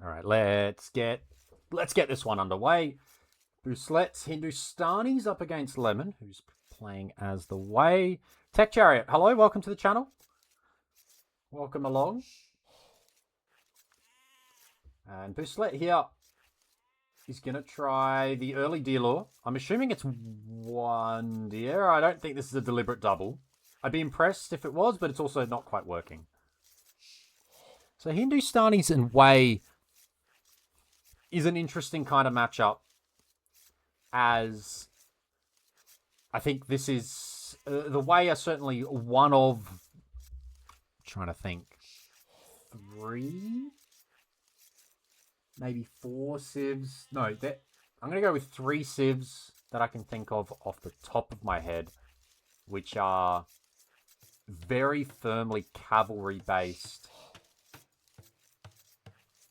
All right, let's get this one underway. Buslet's Hindustani's up against Lemon, who's playing as the Way. Tech Chariot, hello, welcome to the channel. Welcome along. And Buslet here is going to try the early deer lure. I'm assuming it's one deer. I don't think this is a deliberate double. I'd be impressed if it was, but it's also not quite working. So Hindustanis and Way is an interesting kind of matchup, as I think this is the Way are certainly one of, I'm trying to think, 3, maybe 4 civs. No, I'm going to go with 3 civs that I can think of off the top of my head, which are very firmly cavalry based,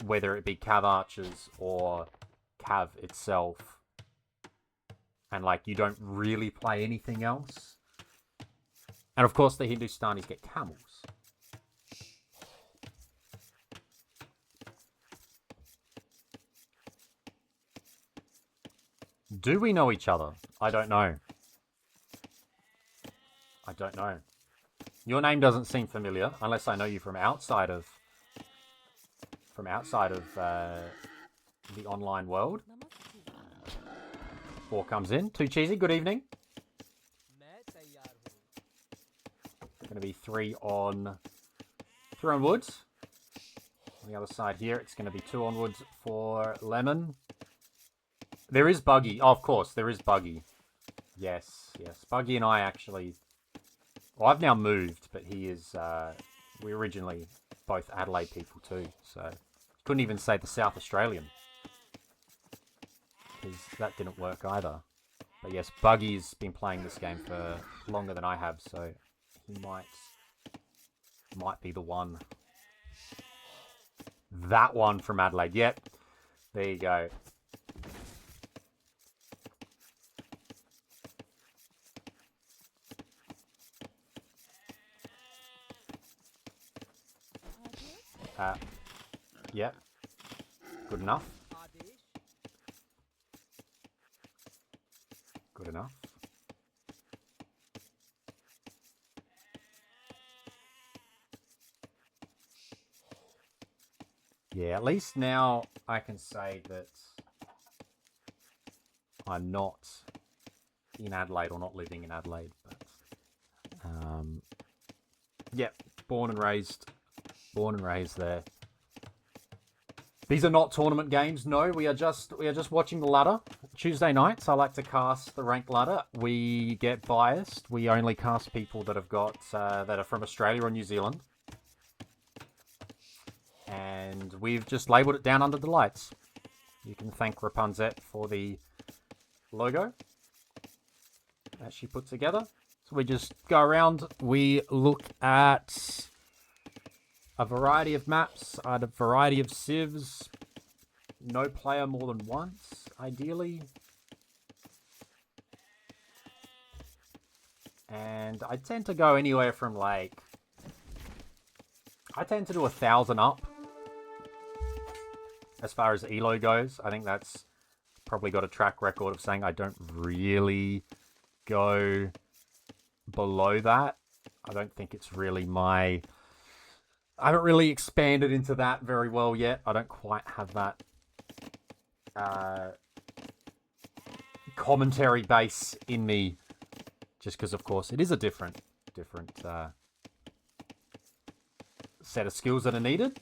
whether it be Cav Archers or Cav itself. And, like, you don't really play anything else. And, of course, the Hindustanis get camels. Do we know each other? I don't know. I don't know. Your name doesn't seem familiar, unless I know you from outside of the online world. 4 comes in. Too cheesy. Good evening. Going to be 3 on woods. On the other side here, it's going to be 2 on woods for Lemon. There is Buggy. Oh, of course, there is Buggy. Yes. Buggy and I actually... Well, I've now moved, but he is... we originally both Adelaide people too, so... Couldn't even say the South Australian, because that didn't work either. But yes, Buggy's been playing this game for longer than I have, so he might be the one. That one from Adelaide. Yep. There you go. Yep. Good enough. Good enough. Yeah, at least now I can say that I'm not in Adelaide, or not living in Adelaide, but yep, born and raised there. These are not tournament games. No, we are just watching the ladder. Tuesday nights, I like to cast the ranked ladder. We get biased. We only cast people that have got that are from Australia or New Zealand, and we've just labelled it down under the lights. You can thank Rapunzet for the logo that she put together. So we just go around. We look at a variety of maps, a variety of civs. No player more than once, ideally. And I tend to go anywhere from, like... I tend to do 1,000 up. As far as ELO goes, I think that's probably got a track record of saying I don't really go below that. I don't think it's really my... I haven't really expanded into that very well yet. I don't quite have that commentary base in me, just because, of course, it is a different set of skills that are needed.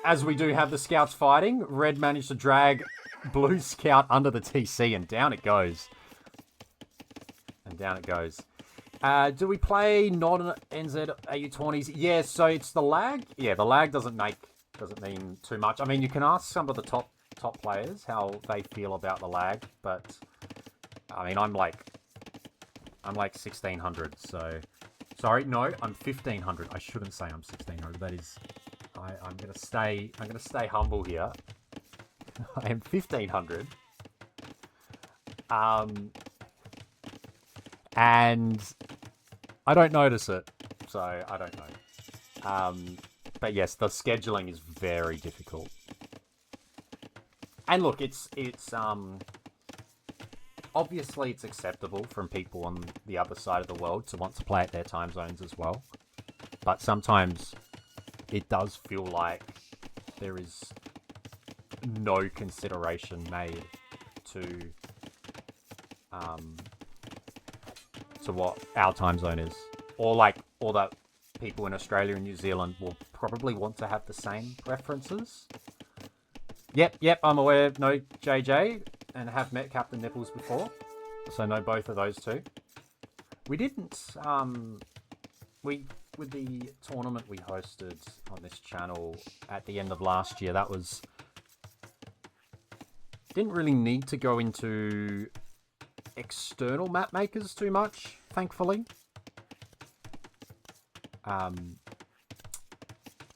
As we do have the scouts fighting, Red managed to drag Blue Scout under the TC, and down it goes. Do we play non-NZ AU20s? Yeah, so it's the lag. Yeah, the lag doesn't mean too much. I mean, you can ask some of the top players how they feel about the lag, but I mean, I'm like 1600. So sorry, no, I'm 1500. I shouldn't say I'm 1600. That is, I'm gonna stay humble here. I am 1500. And I don't notice it, so I don't know. But yes, the scheduling is very difficult. And look, it's obviously it's acceptable from people on the other side of the world to want to play at their time zones as well. But sometimes it does feel like there is no consideration made to what our time zone is, or that people in Australia and New Zealand will probably want to have the same preferences. Yep, I'm aware. No JJ, and have met Captain Nipples before, so know both of those two. We didn't with the tournament we hosted on this channel at the end of last year, that was didn't really need to go into external map makers too much, thankfully.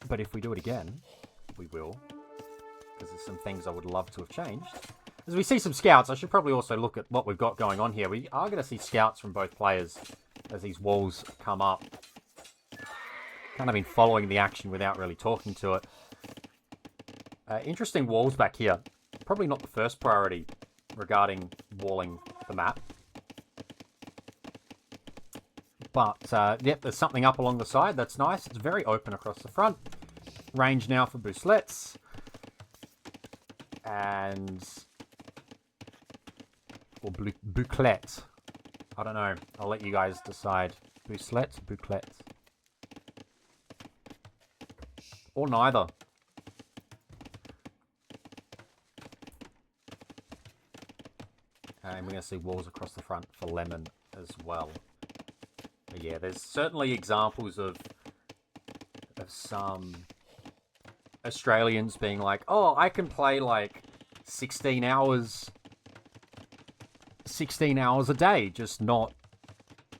But if we do it again, we will, because there's some things I would love to have changed. As we see some scouts, I should probably also look at what we've got going on here. We are going to see scouts from both players as these walls come up. Kind of been following the action without really talking to it. Interesting walls back here. Probably not the first priority regarding walling the map. But, yep, there's something up along the side. That's nice. It's very open across the front. Range now for bouclettes. And... or bouclette. I don't know. I'll let you guys decide. Bouclette. Or neither. And we're going to see walls across the front for Lemon as well. But yeah, there's certainly examples of some Australians being like, oh, I can play like 16 hours a day, just not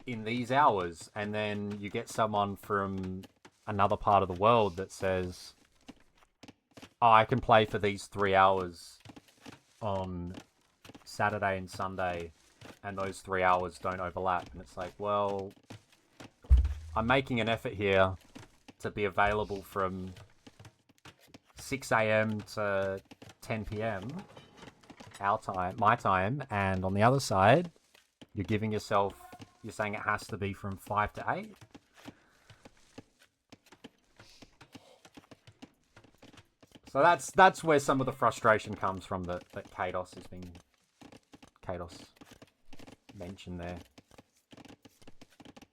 in these hours. And then you get someone from another part of the world that says, oh, I can play for these 3 hours on Saturday and Sunday, and those 3 hours don't overlap. And it's like, well, I'm making an effort here to be available from 6 a.m. to 10 p.m. our time, my time, and on the other side, you're saying it has to be from 5 to 8. So that's where some of the frustration comes from that Kados mentioned there.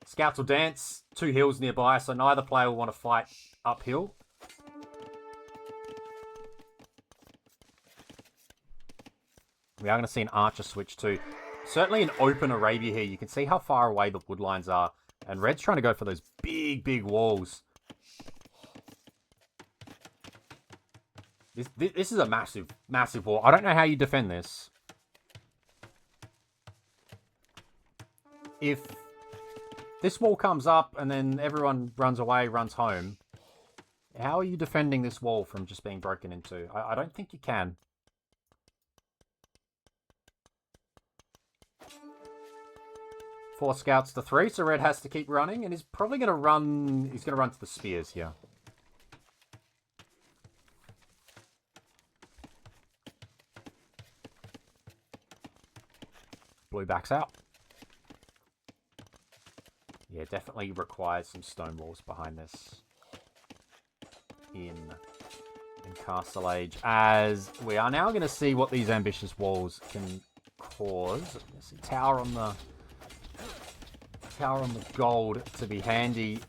Scouts will dance, 2 hills nearby, so neither player will want to fight uphill. We are going to see an archer switch too. Certainly an open Arabia here. You can see how far away the wood lines are. And Red's trying to go for those big walls. This is a massive wall. I don't know how you defend this. If this wall comes up and then everyone runs away, runs home, how are you defending this wall from just being broken into? I don't think you can. Four scouts to 3, so Red has to keep running, and he's probably going to run... He's going to run to the spears here. Blue backs out. Yeah, definitely requires some stone walls behind this in Castle Age, as we are now going to see what these ambitious walls can cause. There's a tower on the gold to be handy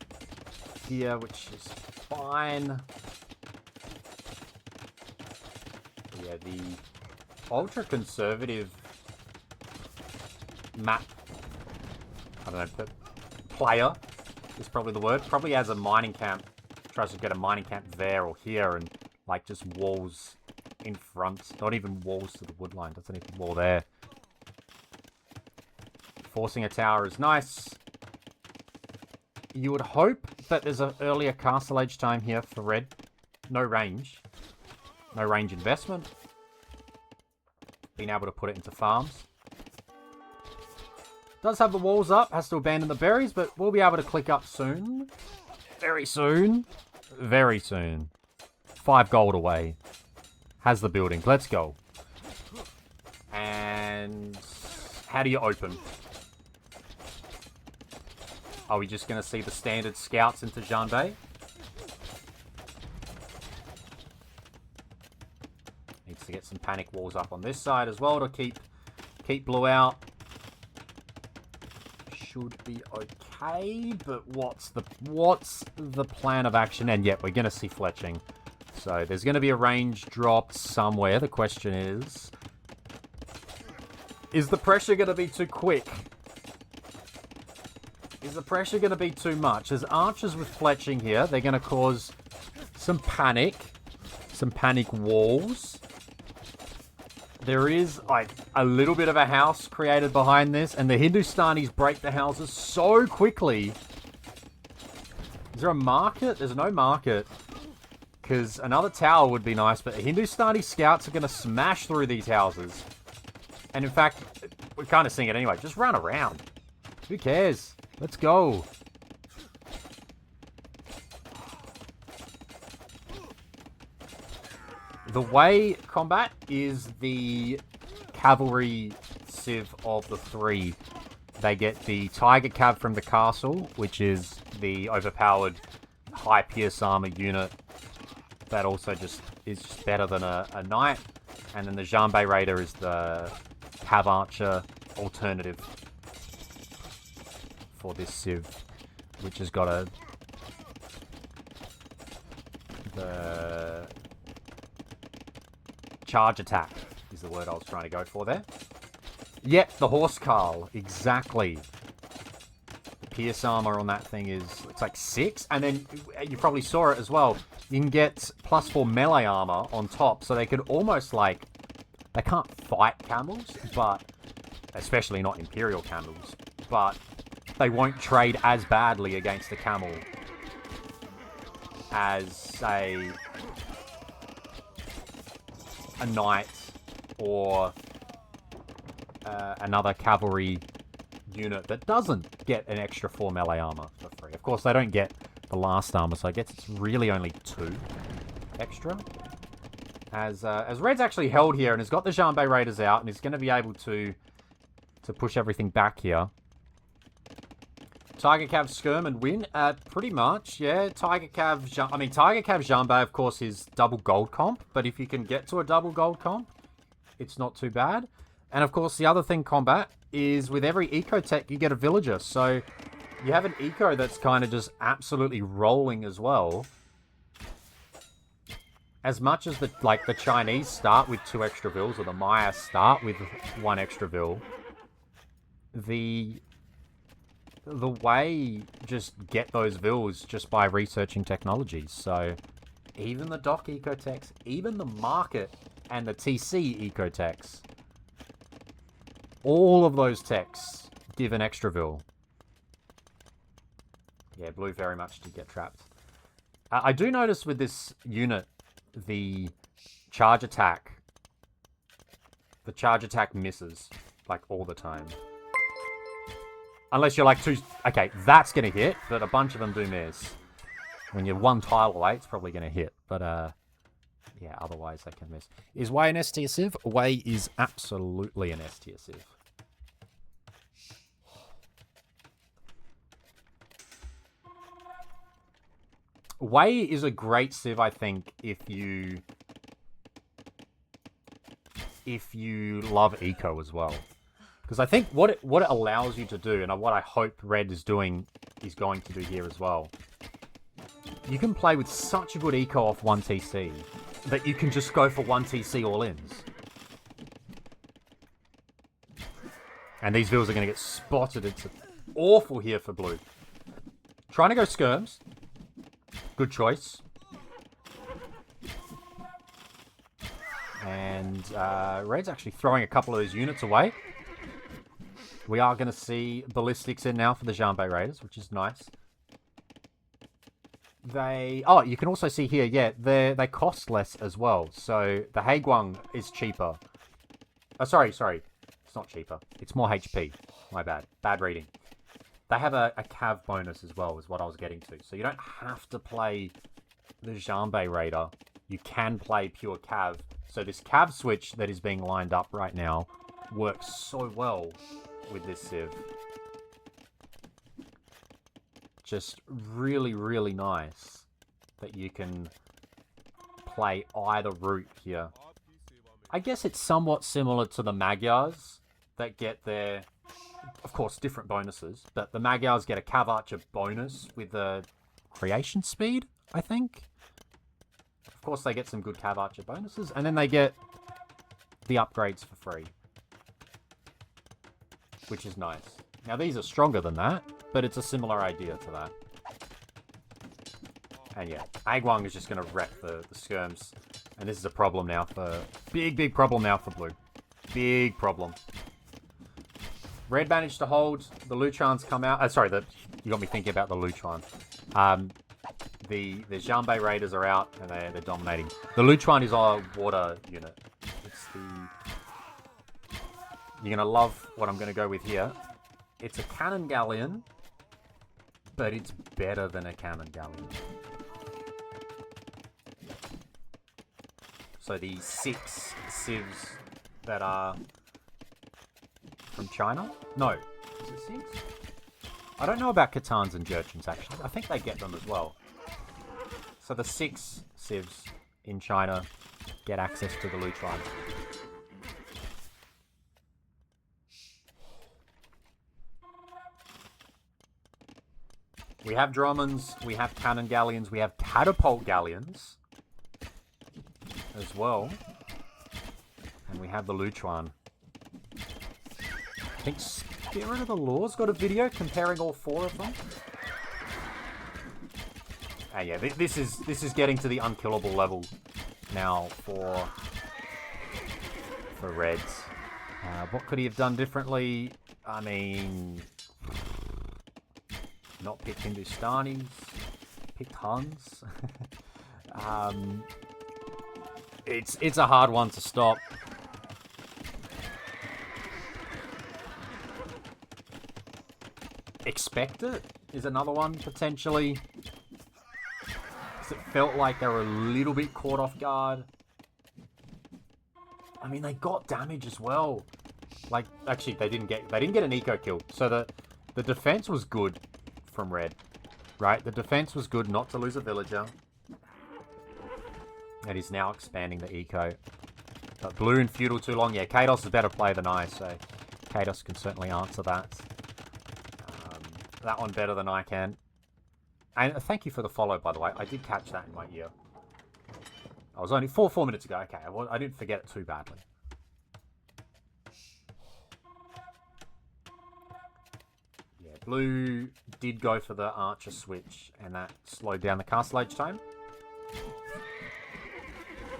here, which is fine. Yeah, the ultra conservative map, I don't know, but player is probably the word. Probably has a mining camp, tries to get a mining camp there or here, and like just walls in front. Not even walls to the wood line, doesn't even wall there. Forcing a tower is nice. You would hope that there's an earlier Castle Age time here for Red. No range. No range investment. Being able to put it into farms. Does have the walls up. Has to abandon the berries, but we'll be able to click up soon. Very soon. very soon. 5 gold away. Has the building. Let's go. And how do you open? Are we just going to see the standard scouts into Janbei? Needs to get some panic walls up on this side as well to keep Blue out. Should be okay, but what's the plan of action? And yet, we're going to see fletching. So there's going to be a range drop somewhere. The question is the pressure going to be too quick? Is the pressure going to be too much? As archers with fletching here, they're going to cause some panic walls. There is, like, a little bit of a house created behind this, and the Hindustanis break the houses so quickly. Is there a market? There's no market. Because another tower would be nice, but the Hindustani scouts are going to smash through these houses. And in fact, we're kind of seeing it anyway. Just run around. Who cares? Let's go. The way combat is the cavalry civ of the 3. They get the Tiger Cav from the castle, which is the overpowered high pierce armor unit that also is just better than a knight. And then the Janbei Raider is the Cav Archer alternative for this civ, which has got the charge attack is the word I was trying to go for there. Yep, the horse Carl, exactly. The pierce armor on that thing it's like 6, and then you probably saw it as well. You can get +4 melee armor on top, so they could almost like, they can't fight camels, but especially not Imperial camels, but they won't trade as badly against a camel as, say, a knight or another cavalry unit that doesn't get an extra 4 melee armor for free. Of course, they don't get the last armor, so I guess it's really only 2 extra. As Red's actually held here and has got the Janbei Raiders out and is going to be able to push everything back here. Tiger Cav skirm and win? Pretty much, yeah. Tiger Cav Janbei, of course, is double gold comp, but if you can get to a double gold comp, it's not too bad. And of course, the other thing combat is with every eco tech, you get a villager. So you have an eco that's kind of just absolutely rolling as well. As much as the Chinese start with 2 extra vills, or the Maya start with 1 extra vill, the way just get those vills just by researching technologies. So even the dock ecotechs, even the market and the TC ecotechs, all of those techs give an extra vill. Yeah, blue very much did get trapped. I do notice with this unit, the charge attack misses like all the time. Unless you're like 2... Okay, that's going to hit, but a bunch of them do miss. When you're 1 tile away, it's probably going to hit. But, yeah, otherwise they can miss. Is Way an S-tier civ? Way is absolutely an S-tier civ. Way is a great civ, I think, if you love eco as well. Because I think what it allows you to do, and what I hope Red is going to do here as well, you can play with such a good eco off 1 TC that you can just go for 1 TC all-ins. And these vills are going to get spotted. It's awful here for blue. Trying to go skirms. Good choice. And Red's actually throwing a couple of those units away. We are going to see ballistics in now for the Janbei Raiders, which is nice. Oh, you can also see here, yeah, they cost less as well. So the Haiguang is cheaper. Oh, sorry. It's not cheaper. It's more HP. My bad. Bad reading. They have a cav bonus as well, is what I was getting to. So you don't have to play the Jambé Raider, you can play pure Cav. So this Cav switch that is being lined up right now works so well with this Civ. Just really, really nice that you can play either route here. I guess it's somewhat similar to the Magyars that get their, of course, different bonuses, but the Magyars get a Cav Archer bonus with the creation speed, I think. Of course, they get some good Cav Archer bonuses, and then they get the upgrades for free, which is nice. Now, these are stronger than that, but it's a similar idea to that. And yeah, Agwang is just going to wreck the skirms. And this is a problem now for... Big problem now for blue. Big problem. Red managed to hold. The Lutrons come out. Sorry, you got me thinking about the Lutron. The Jambé Raiders are out, and they're dominating. The Lutron is our water unit. It's the... You're going to love what I'm going to go with here. It's a Cannon Galleon, but it's better than a Cannon Galleon. So the 6 civs that are from China? No. Is it 6? I don't know about Catans and Jurchens, actually. I think they get them as well. So the 6 civs in China get access to the Lutron. We have Dromons, we have Cannon Galleons, we have Catapult Galleons as well. And we have the Lutron. I think Spirit of the Law's got a video comparing all 4 of them. And yeah, this is getting to the unkillable level now for Reds. What could he have done differently? I mean, not pick Hindustanis, picked Huns. It's a hard one to stop. Expect It is another one, potentially. It felt like they were a little bit caught off guard. I mean, they got damage as well. Like, actually, they didn't get an eco kill. So the defense was good from Red, right? The defense was good not to lose a villager. And he's now expanding the eco. But blue and feudal too long. Yeah, Kados is a better play than I, so Kados can certainly answer that. That one better than I can. And thank you for the follow, by the way. I did catch that in my ear. I was only 4 minutes ago. Okay, I didn't forget it too badly. Yeah, blue did go for the archer switch, and that slowed down the castle age time.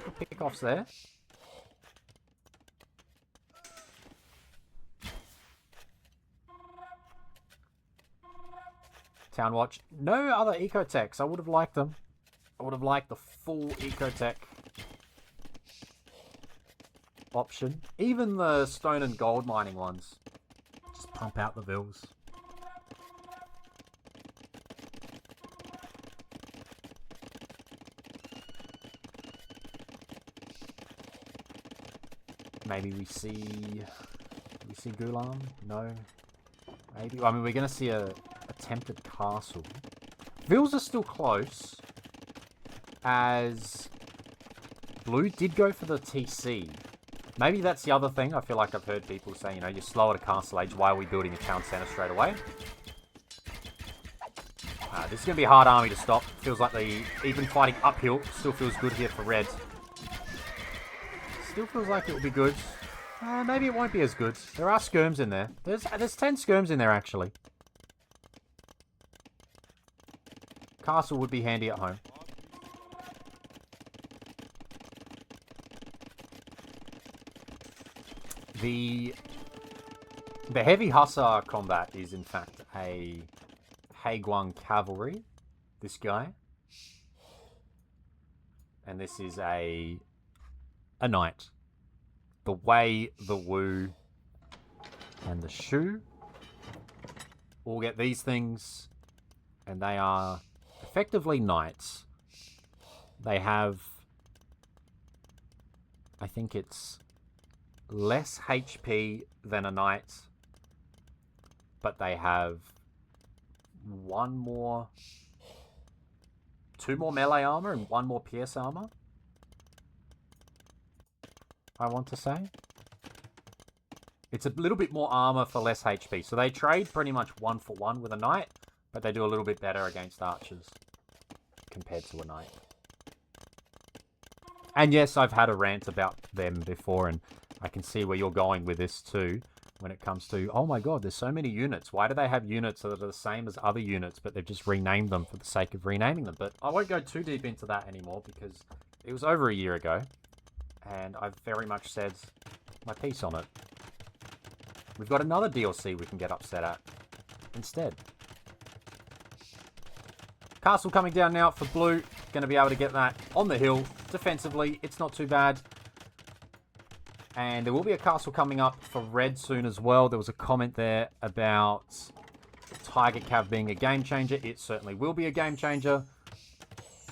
Good pick-offs there. Town Watch. No other ecotechs. I would have liked them. I would have liked the full ecotech option. Even the stone and gold mining ones. Just pump out the vills. Maybe we see Gulam? No. Maybe. I mean, we're going to see a attempted castle. Vills are still close, as blue did go for the TC. Maybe that's the other thing. I feel like I've heard people say, you know, you're slow at a castle age. Why are we building a town centre straight away? This is going to be a hard army to stop. Feels like even fighting uphill still feels good here for Reds. Still feels like it will be good. Maybe it won't be as good. There are skirms in there. There's 10 skirms in there, actually. Castle would be handy at home. The heavy hussar combat is in fact a Haiguang cavalry. This guy. And this is a knight. The Wei, the Wu, and the Shu all get these things, and they are effectively knights. They have, I think it's less HP than a knight, but they have two more melee armor and one more pierce armor, I want to say. It's a little bit more armor for less HP. So they trade pretty much 1-for-1 with a knight, but they do a little bit better against archers compared to a knight. And yes, I've had a rant about them before, and I can see where you're going with this too, when it comes to, oh my god, there's so many units. Why do they have units that are the same as other units, but they've just renamed them for the sake of renaming them? But I won't go too deep into that anymore, because it was over a year ago, and I've very much said my piece on it. We've got another DLC we can get upset at instead. Castle coming down now for blue. Going to be able to get that on the hill. Defensively, it's not too bad. And there will be a castle coming up for red soon as well. There was a comment there about Tiger Cav being a game changer. It certainly will be a game changer.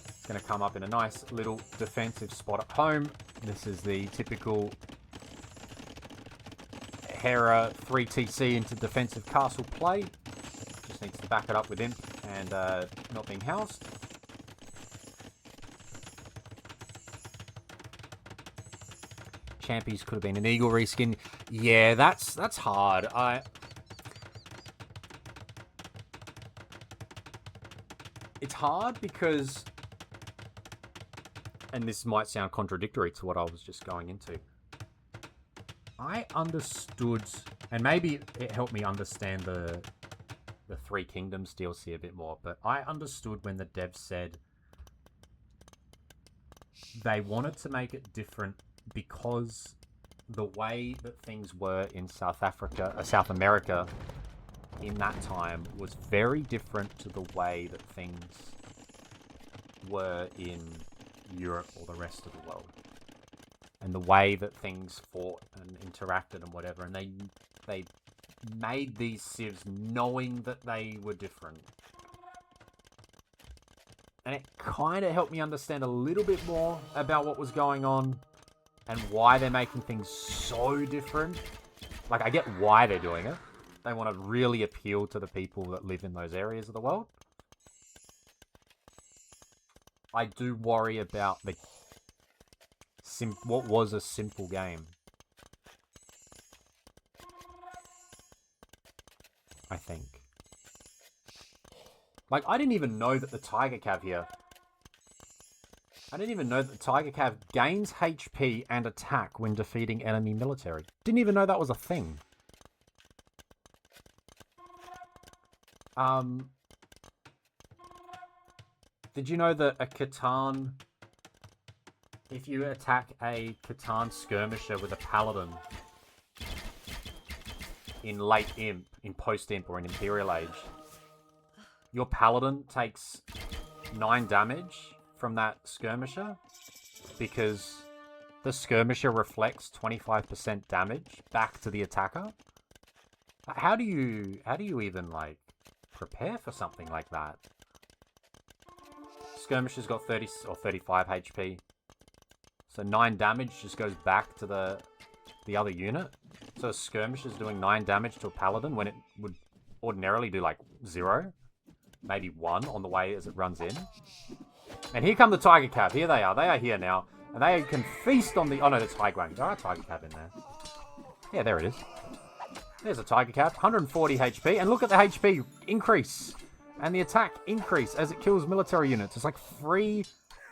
It's going to come up in a nice little defensive spot at home. This is the typical Hera 3TC into defensive castle play. Just needs to back it up with Imp and not being housed. Champies could have been an eagle reskin. Yeah, that's hard. It's hard because, and this might sound contradictory to what I was just going into, I understood, and maybe it helped me understand the Three Kingdoms DLC a bit more, but I understood when the devs said they wanted to make it different because the way that things were in South America in that time was very different to the way that things were in Europe or the rest of the world. And the way that things fought and interacted and whatever. And they made these civs knowing that they were different. And it kind of helped me understand a little bit more about what was going on and why they're making things so different. Like, I get why they're doing it. They want to really appeal to the people that live in those areas of the world. I do worry about what was a simple game. I think. Like, I didn't even know that the Tiger Cav here... I didn't even know that the Tiger Cav gains HP and attack when defeating enemy military. Didn't even know that was a thing. Did you know that a Catan... If you attack a Catan skirmisher with a paladin in late Imp, in post-Imp or in Imperial Age, your paladin takes 9 damage from that skirmisher because the skirmisher reflects 25% damage back to the attacker? How do you even, like, prepare for something like that? Skirmisher's got 30 or 35 HP. So 9 damage just goes back to the other unit. So a skirmisher's doing 9 damage to a paladin when it would ordinarily do like 0. Maybe 1 on the way as it runs in. And here come the Tiger Cav. Here they are. They are here now. And they can feast on the... Oh no, that's High Ground. There are Tiger Cav in there. Yeah, there it is. There's a Tiger Cav. 140 HP. And look at the HP increase. And the attack increase as it kills military units. It's like free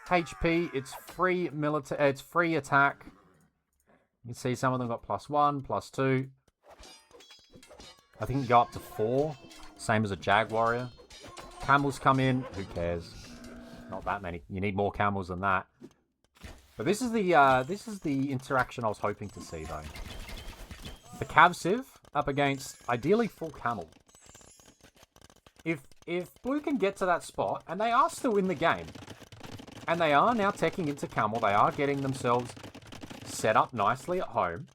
HP. It's free military. It's free attack. You can see some of them got +1, +2. I think you can go up to 4. Same as a Jag Warrior. Camels come in. Who cares? Not that many. You need more camels than that. But this is the interaction I was hoping to see, though. The Cav Civ up against ideally full camel. If Blue can get to that spot, and they are still in the game, and they are now teching into camel, they are getting themselves set up nicely at home.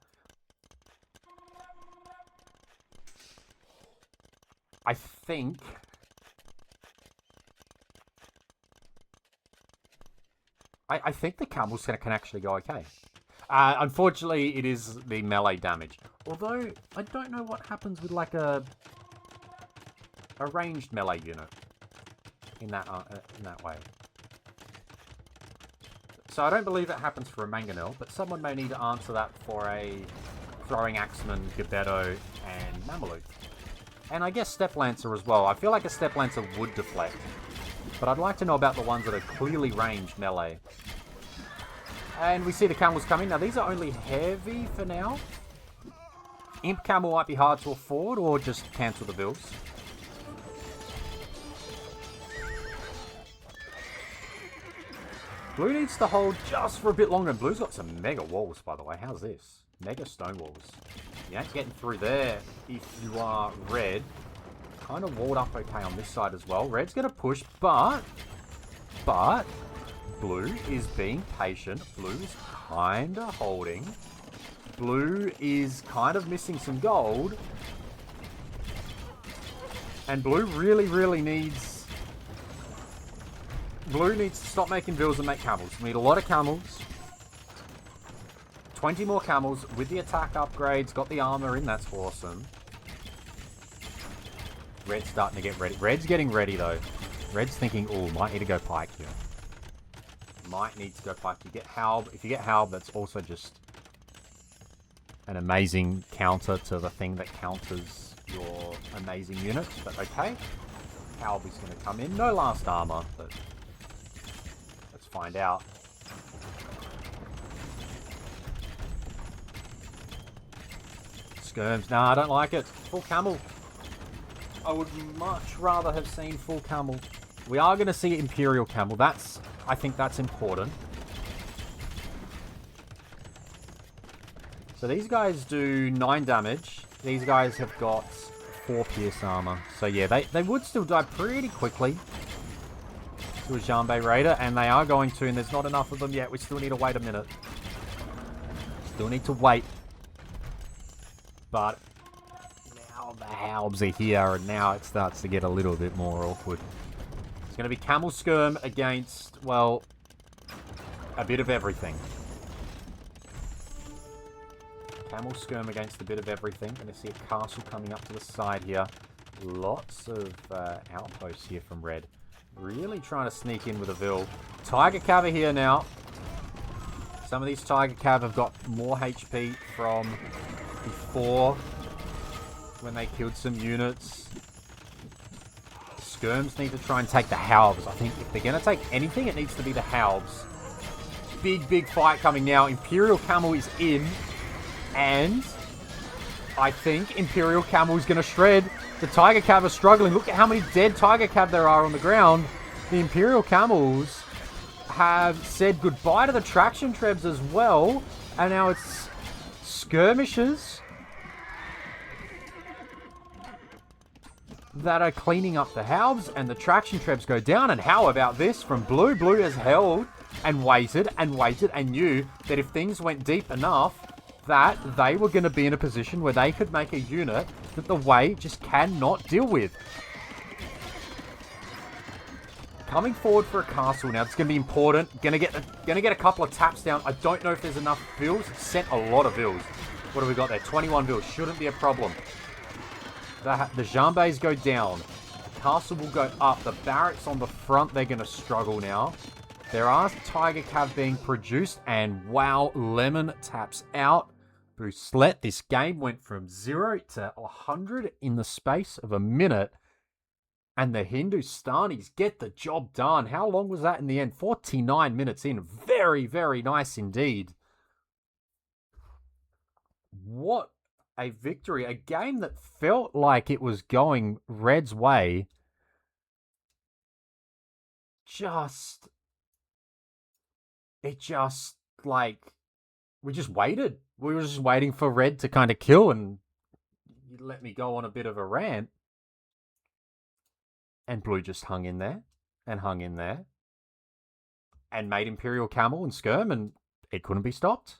I think I think the camels can actually go okay. Unfortunately, it is the melee damage. Although, I don't know what happens with, like, a ranged melee unit in that way. So I don't believe it happens for a Mangonel, but someone may need to answer that for a Throwing Axeman, Gebetto, and Mameluke. And I guess Step Lancer as well. I feel like a Step Lancer would deflect. But I'd like to know about the ones that are clearly ranged melee. And we see the camels coming. Now, these are only heavy for now. Imp Camel might be hard to afford, or just cancel the builds. Blue needs to hold just for a bit longer. And Blue's got some mega walls, by the way. How's this? Mega stone walls. You ain't getting through there if you are red. Kind of walled up okay on this side as well. Red's going to push, but Blue is being patient. Blue is kind of holding. Blue is kind of missing some gold. And Blue really needs... Blue needs to stop making bills and make camels. We need a lot of camels. 20 more camels with the attack upgrades. Got the armor in. That's awesome. Red's starting to get ready. Red's getting ready, though. Red's thinking, oh, might need to go pike here. Might need to go pike. You get Halb. If you get Halb, that's also just an amazing counter to the thing that counters your amazing units. But okay. Halb is going to come in. No last armor, but let's find out. Skirms. Nah, I don't like it. Full camel. I would much rather have seen full camel. We are going to see Imperial Camel. I think that's important. So these guys do 9 damage. These guys have got 4 pierce armor. So yeah, they would still die pretty quickly to a Jambé Raider. And they are going to, and there's not enough of them yet. We still need to wait a minute. Still need to wait. But now the Halbs are here, and now it starts to get a little bit more awkward. It's going to be Camel Skirm against, well, a bit of everything. Camel Skirm against a bit of everything. Going to see a castle coming up to the side here. Lots of outposts here from Red. Really trying to sneak in with a Vil. Tiger Cav are here now. Some of these Tiger Cav have got more HP from before when they killed some units. Skirms need to try and take the Halbs. I think if they're going to take anything, it needs to be the Halbs. Big fight coming now. Imperial Camel is in. And I think Imperial Camel is going to shred. The Tiger Cav are struggling. Look at how many dead Tiger Cav there are on the ground. The Imperial Camels have said goodbye to the Traction Trebs as well. And now it's skirmishers that are cleaning up the Halbs, and the Traction Trebs go down. And how about this from Blue? Blue has held and waited and knew that if things went deep enough, that they were going to be in a position where they could make a unit that the Way just cannot deal with. Coming forward for a castle now. It's going to be important. Going to get a couple of taps down. I don't know if there's enough bills. Sent a lot of bills. What have we got there? 21 bills. Shouldn't be a problem. The Jambés go down. The castle will go up. The barracks on the front, they're going to struggle now. There are Tiger Cav being produced. And wow, Lemon taps out. Booslet. This game went from 0 to 100 in the space of a minute. And the Hindustanis get the job done. How long was that in the end? 49 minutes in. Very, very nice indeed. What a victory. A game that felt like it was going Red's way. We just waited. We were just waiting for Red to kind of kill, and you let me go on a bit of a rant. And Blue just hung in there, and hung in there, and made Imperial Camel and Skirm, and it couldn't be stopped.